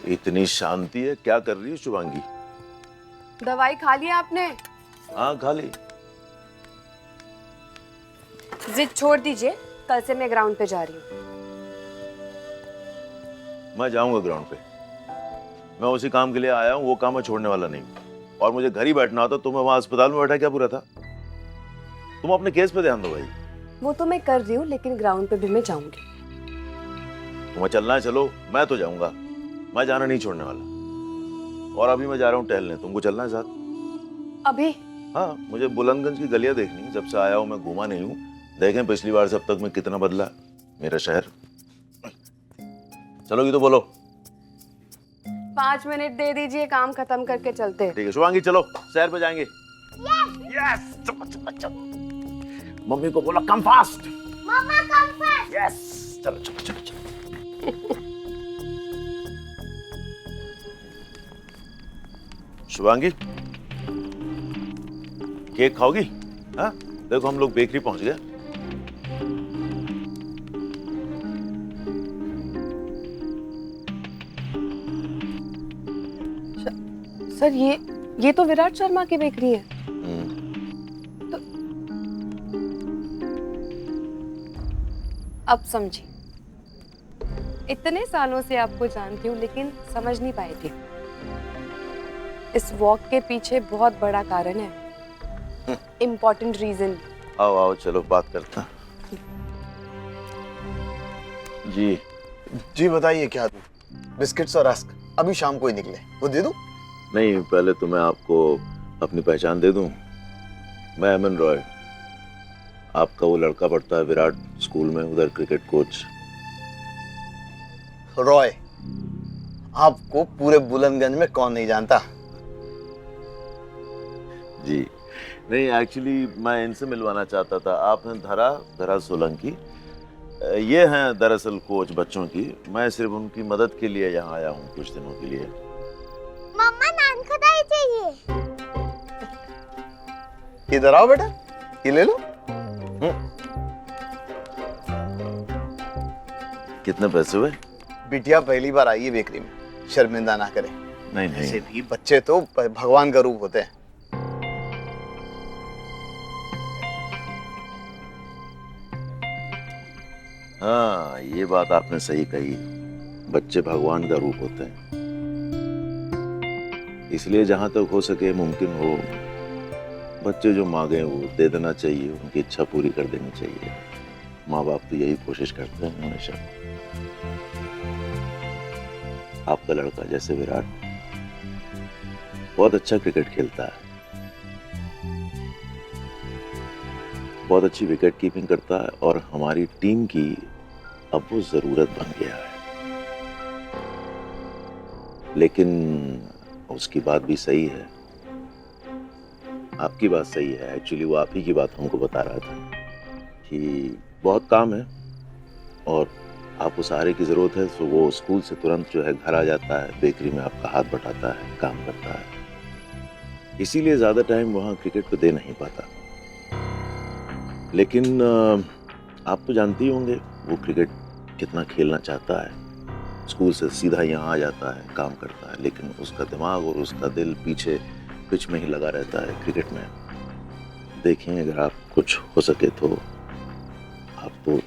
इतनी शांति है, क्या कर रही है शुभांगी? दवाई खा लिया आपने? हाँ खा ली। जिद छोड़ दीजिए, कल से मैं ग्राउंड पे जा रही हूँ। मैं जाऊंगा ग्राउंड पे, मैं उसी काम के लिए आया हूँ, वो काम मैं छोड़ने वाला नहीं हूँ। और मुझे घर ही बैठना होता तो मैं वहां अस्पताल में बैठा क्या बुरा था? तुम अपने केस पे ध्यान दो भाई। वो तो मैं कर रही हूँ, लेकिन ग्राउंड पे भी मैं जाऊंगी। तुम्हें चलना है चलो, मैं तो जाऊंगा, मैं जाना नहीं छोड़ने वाला। और अभी मैं जा रहा हूँ टहलने, तुमको चलना है साथ? अभी? हाँ, मुझे बुलंदगंज की गलियां देखनी है, जब से आया हूँ मैं घूमा नहीं हूँ। देखें पिछली बार से अब तक में कितना बदला मेरा शहर। चलोगी तो बोलो। 5 मिनट दे दीजिए, काम खत्म करके चलते हैं। ठीक है शुभांगी, चलो सैर पे जाएंगे। यस चलो चलो चलो। मम्मी को बोला कम फास्ट। मम्मा कम फास्ट। यस चलो चलो चलो चलो। शुभांगी, केक खाओगी? हाँ देखो हम लोग बेकरी पहुंच गए। सर ये तो विराट शर्मा की बेकरी है। तो अब समझी। इतने सालों से आपको जानती हूँ, लेकिन समझ नहीं पाई थी। इस वॉक के पीछे बहुत बड़ा कारण है, इम्पोर्टेंट रीजन। आओ आओ चलो बात करते हैं। जी जी बताइए क्या दूं? बिस्किट्स और रस्क अभी शाम को ही निकले, वो दे दूं? नहीं, पहले तो मैं आपको अपनी पहचान दे दूं। मैं अमन रॉय, आपका वो लड़का पढ़ता है विराट स्कूल में, उधर क्रिकेट कोच। रॉय, आपको पूरे बुलंदगंज में कौन नहीं जानता? जी नहीं, एक्चुअली मैं इनसे मिलवाना चाहता था। आप हैं धरा सोलंकी, ये हैं दरअसल कोच बच्चों की। मैं सिर्फ उनकी मदद के लिए यहाँ आया हूँ कुछ दिनों के लिए। मम्मा नान खटाई चाहिए। इधर आओ बेटा, ये ले लो। कितने पैसे हुए? बिटिया पहली बार आई है बेकरी में, शर्मिंदा ना करे। नहीं नहीं, ऐसे भी बच्चे तो भगवान का रूप होते हैं। हाँ ये बात आपने सही कही, बच्चे भगवान का रूप होते हैं। इसलिए जहां तक हो सके, मुमकिन हो, बच्चे जो मांगे वो दे देना चाहिए, उनकी इच्छा पूरी कर देनी चाहिए। माँ बाप तो यही कोशिश करते हैं हमेशा। आपका लड़का जैसे विराट बहुत अच्छा क्रिकेट खेलता है, बहुत अच्छी विकेट कीपिंग करता है, और हमारी टीम की अब वो जरूरत बन गया है। लेकिन उसकी बात भी सही है, आपकी बात सही है। एक्चुअली वो आप ही की बात हमको बता रहा था कि बहुत काम है और आपको सहारे की जरूरत है। तो वो स्कूल से तुरंत जो है घर आ जाता है, बेकरी में आपका हाथ बटाता है, काम करता है। इसीलिए ज्यादा टाइम वहां क्रिकेट पे दे नहीं पाता। लेकिन आप तो जानते ही होंगे वो क्रिकेट कितना खेलना चाहता है। स्कूल से सीधा यहाँ आ जाता है, काम करता है, लेकिन उसका दिमाग और उसका दिल पीछे पिच में ही लगा रहता है, क्रिकेट में। देखें, अगर आप कुछ हो सके तो, आप तो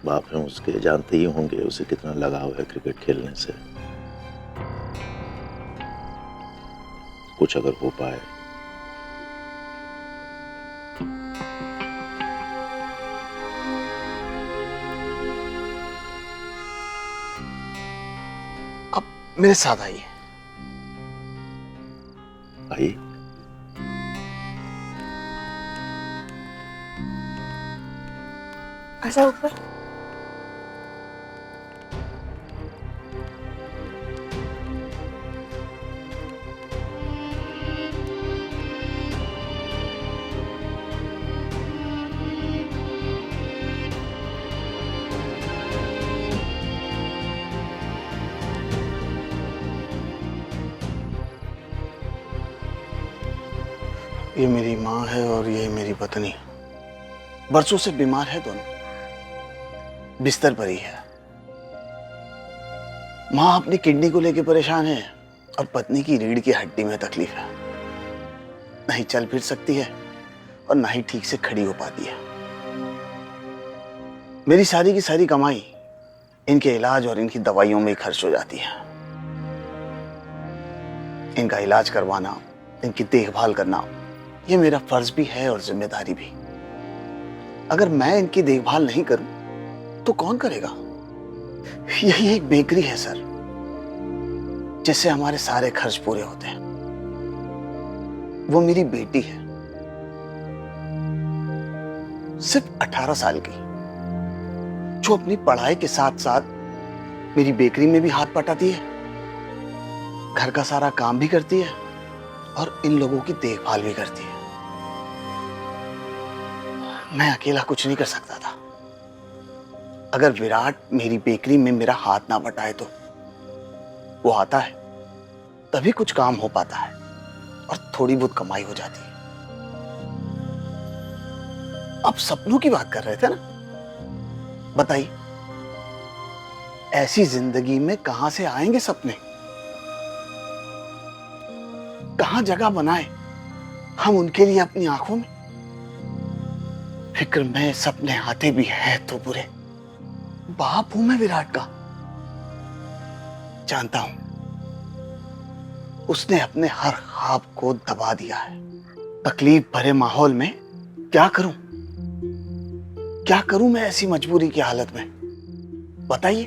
बाप हैं उसके, जानते ही होंगे उसे कितना लगाव है क्रिकेट खेलने से। कुछ अगर हो पाए। अब मेरे साथ आइए। आइए। अच्छा ऊपर। ये मेरी माँ है और ये मेरी पत्नी। बरसों से बीमार है दोनों, बिस्तर पर ही है। माँ अपनी किडनी को लेकर परेशान है और पत्नी की रीढ़ की हड्डी में तकलीफ है। नहीं चल फिर सकती है और ना ही ठीक से खड़ी हो पाती है। मेरी सारी की सारी कमाई इनके इलाज और इनकी दवाइयों में खर्च हो जाती है। इनका इलाज करवाना, इनकी देखभाल करना, ये मेरा फर्ज भी है और जिम्मेदारी भी। अगर मैं इनकी देखभाल नहीं करूं तो कौन करेगा? यही एक बेकरी है सर, जिससे हमारे सारे खर्च पूरे होते हैं। वो मेरी बेटी है, सिर्फ 18 साल की, जो अपनी पढ़ाई के साथ साथ मेरी बेकरी में भी हाथ बटाती है, घर का सारा काम भी करती है और इन लोगों की देखभाल भी करती है। मैं अकेला कुछ नहीं कर सकता था। अगर विराट मेरी बेकरी में मेरा हाथ ना बटाए तो वो आता है तभी कुछ काम हो पाता है और थोड़ी बहुत कमाई हो जाती है। आप सपनों की बात कर रहे थे ना, बताइए ऐसी जिंदगी में कहां से आएंगे सपने? कहां जगह बनाए हम उनके लिए अपनी आंखों में? फिक्र में सपने आते भी है तो बुरे। बाप हूं मैं विराट का, जानता हूं उसने अपने हर ख्वाब को दबा दिया है। तकलीफ भरे माहौल में क्या करूं मैं ऐसी मजबूरी की हालत में? बताइए,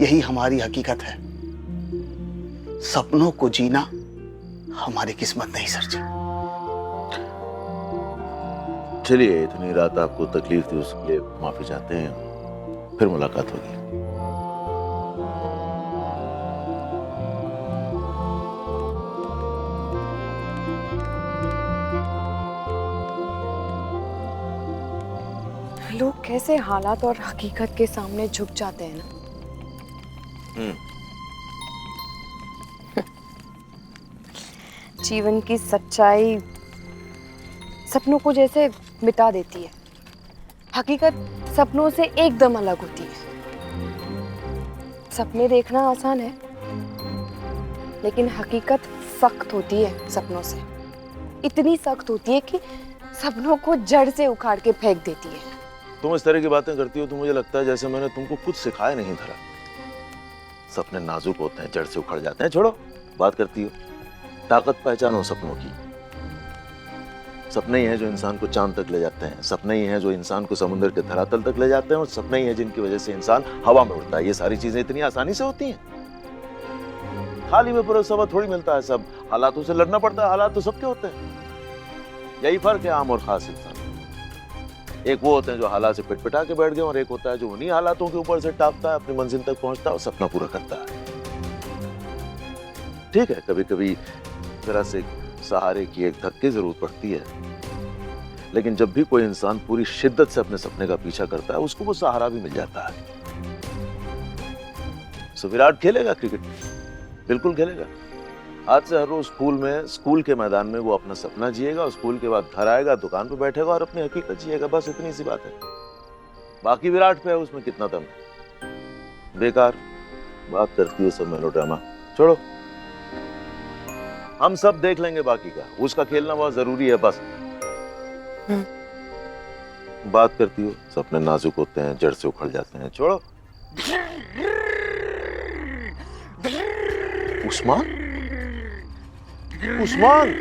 यही हमारी हकीकत है। सपनों को जीना हमारी किस्मत नहीं सर जी। चलिए, इतनी रात आपको तकलीफ थी उसके लिए माफी चाहते हैं, फिर मुलाकात होगी। लोग कैसे हालात और हकीकत के सामने झुक जाते हैं ना। जीवन की सच्चाई सपनों को जैसे मिटा देती है। हकीकत सपनों से एकदम अलग होती है। सपने देखना आसान है, लेकिन हकीकत सख्त होती है सपनों से। इतनी सख्त होती है कि सपनों को जड़ से उखाड़ के फेंक देती है। तुम इस तरह की बातें करती हो तो मुझे लगता है जैसे मैंने तुमको कुछ सिखाया नहीं धरा। सपने नाजुक होते हैं, जड़ से उखड़ जाते हैं। छोड़ो, बात करती हो। ताकत पहचानो सपनों की। सपने ही हैं जो इंसान को चांद तक ले जाते हैं। सपने ही हैं जो इंसान को समुद्र के धरातल तक ले जाते हैं। और सपने ही हैं जिनकी वजह से इंसान हवा में उड़ता है। ये सारी चीजें इतनी आसानी से होती हैं। खाली में परोसा हुआ थोड़ी मिलता है। सब हालातों से लड़ना पड़ता है। हालात तो सबके होते हैं। यही फर्क है आम और खास इंसान। एक वो होते हैं जो हालात से पिटपिटा के बैठ गए, और एक होता है जो उन्हीं हालातों के ऊपर से टापता है, अपनी मंजिल तक पहुंचता है और सपना पूरा करता है। ठीक है, कभी कभी जरा से सहारे की एक धक्के की जरूरत पड़ती है, लेकिन जब भी कोई इंसान पूरी शिद्दत से अपने सपने का पीछा करता है, उसको वो सहारा भी मिल जाता है। सो विराट खेलेगा क्रिकेट, बिल्कुल खेलेगा। आज से हर रोज स्कूल के मैदान में वो अपना सपना जिएगा, और स्कूल के बाद घर आएगा, दुकान पे बैठेगा और अपनी हकीकत जिएगा। बस इतनी सी बात है। बाकी विराट पे है, उसमें कितना दम है। बेकार बात करती है सब मेलोड्रामा। छोड़ो, हम सब देख लेंगे बाकी का। उसका खेलना बहुत जरूरी है। बस बात करती हो, सपने नाजुक होते हैं, जड़ से उखड़ जाते हैं। छोड़ो। उस्मान, उस्मान,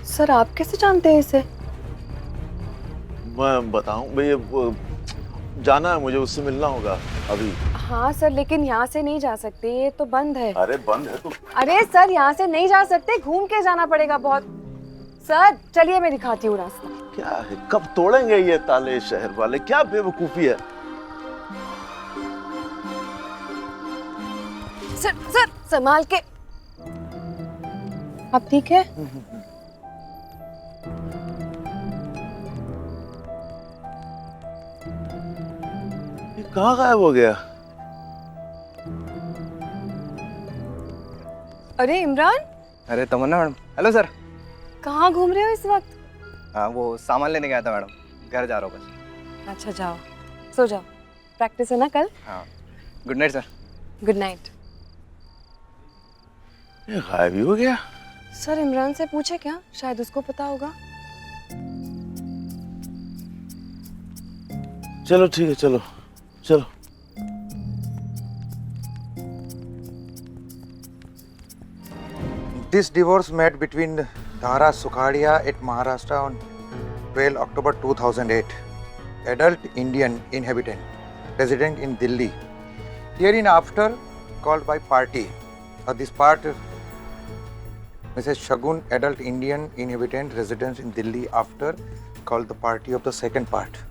सर, आप कैसे जानते हैं इसे? मैं बताऊं भैया, जाना है मुझे, उससे मिलना होगा अभी। हाँ सर, लेकिन यहाँ से नहीं जा सकते, ये तो बंद है। अरे बंद है तो? अरे सर, यहाँ से नहीं जा सकते, घूम के जाना पड़ेगा बहुत। सर चलिए, मैं दिखाती हूँ रास्ता। क्या है, कब तोड़ेंगे ये ताले शहर वाले? क्या बेवकूफी है। सर संभाल के। अब ठीक है? ये कहाँ गायब हो गया? अरे इमरान, अरे तमन्ना मैडम, हेलो सर। कहाँ घूम रहे हो इस वक्त? हाँ, वो सामान लेने गया था मैडम, घर जा रहा हूँ बस। अच्छा जाओ, सो जाओ, प्रैक्टिस है ना कल? हाँ, good night sir. Good night. ये गायब ही हो गया। सर इमरान से पूछे क्या, शायद उसको पता होगा। चलो ठीक है, चलो चलो। This divorce made between Dhara Sukhadia at Maharashtra on 12 October 2008. Adult Indian inhabitant, resident in Delhi. Hereinafter called by party. This part, Mrs. Shagun, adult Indian inhabitant, residence in Delhi after called the party of the second part.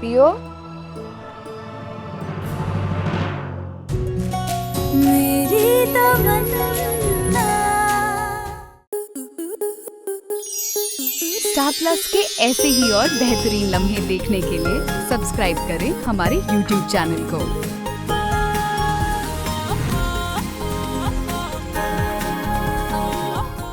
पियो। मेरी तमन्ना। Star plus के ऐसे ही और बेहतरीन लम्हे देखने के लिए सब्सक्राइब करें हमारे YouTube चैनल को।